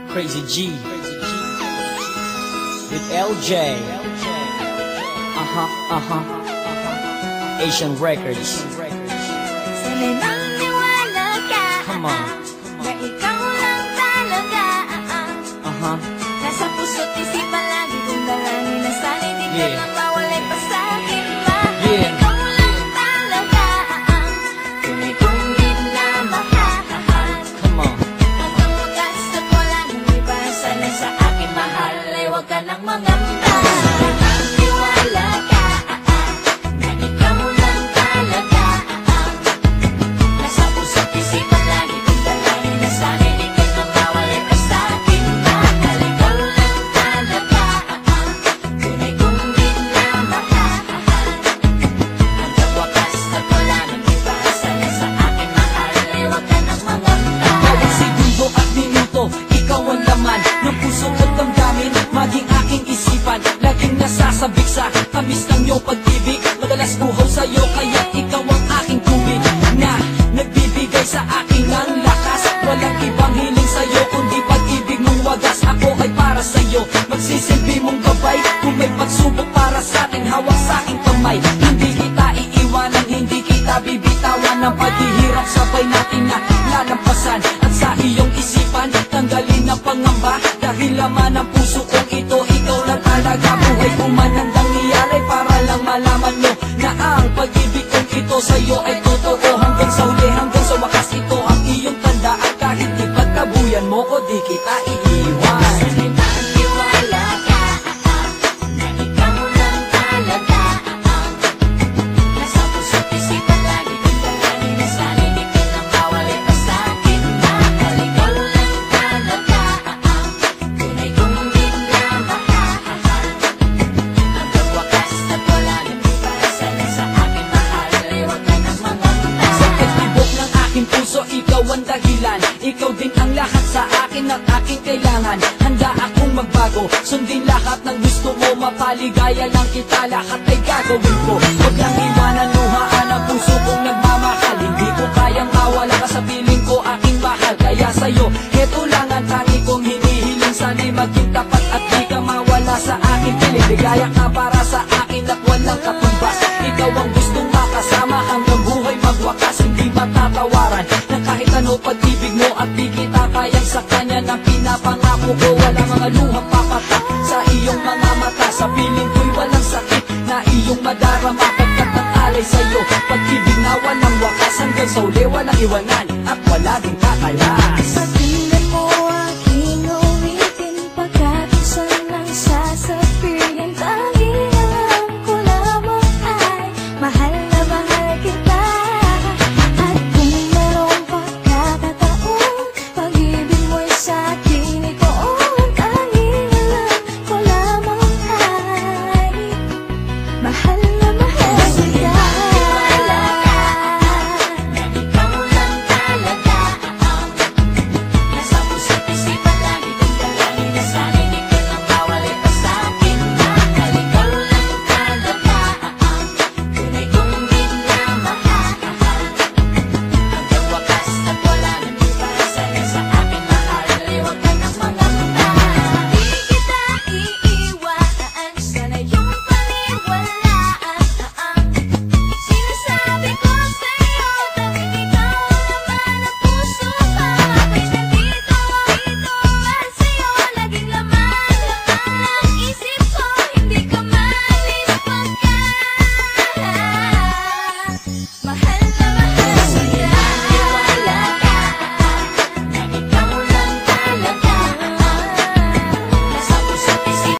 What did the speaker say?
Crazy G with LJ. Asian Records. Sana'y magniwala ka. Come on. Na ikaw lang talaga. Nasa puso't isipan lagi kong dalangin na sana hindi ka na mawalay pa sa akin. Mahal, ikaw lang talaga. Tunay kong minamahal. Come on. Hanggang wakas at wala nang iba. Sana sa akin mahal ay huwag ka nang mangamba. Sana'y magniwala ka. Na ikaw lang talaga. Nasa puso't isipan lagi kong dalangin na sana hindi ka na mawalay pa sa akin. Mahal, ikaw lang talaga. Tunay kong minamahal. Hanggang wakas at wala nang iba. Sana sa akin mahal ay huwag ka nang mangamba. Bawat segundo at minuto, ikaw ang laman ng puso at damdamin, maging aking isipan. Laging nasasabik sa tamis ng iyong pag-ibig. Madalas buhaw sa'yo, kaya ikaw ang aking tubig na nagbibigay sa akin ng lakas. Walang ibang hiling sa'yo, kundi pag-ibig mong wagas. Ako ay para sa'yo, magsisilbi mong gabay. Kung may pagsubok para sa'tin, hawak sa'king kamay. Hindi kita iiwanan, hindi kita bibitawan. Ang paghihirap sabay natin na lalampasan. At sa iyong isipan, tanggalin ang pangamba. Dahil laman ng puso kong ito, ikaw lang talaga. Buhay ko man ang nangyayari para lang malaman mo na ang pag-ibig kong ito sa'yo ay totoo. Hanggang sa huli, hanggang sa wakas, ito ang iyong tandaan. Kahit di pagkabuyan mo ko, di kita iiwan. Sana'y magniwala ka. Na ikaw lang talaga. Nasa puso't isipan lagi kong dalangin na sana hindi ka na mawalay pa sa akin. Mahal, ikaw lang talaga. Tunay kong minamahal. Hanggang wakas at wala nang iba. Sana sa akin mahal ay huwag ka nang mangamba. Sa pagtibok ng aking puso, ikaw ang dahilan. Ikaw din ang lahat sa akin at aking kailangan. Handa akong magbago, sundin lahat ng gusto mo. Mapaligaya lang kita, lahat ay gagawin ko. Huwag lang iwanan, luhaan ang puso kong nagmamahal. Hindi ko kayang mawala ka sa piling ko, aking mahal. Kaya sa'yo, heto lang ang tangi kong hinihiling. Sana'y maging tapat at di ka mawala sa aking piling. Ligaya ka para sa akin at walang katumbas. Ikaw ang gustong makasama hanggang buhay magwakas. Hindi matatawaran na kahit ano pag-ibig mo at di kita kayang sa kanya na pinapangako ko. Wala mga luhang papatak sa iyong mga mata. Sa piling ko'y walang sakit na iyong madarama. Pagkat ang alay sa'yo, pag-ibig na walang wakas. Hanggang sa uli walang iwanan at wala din kakayahan.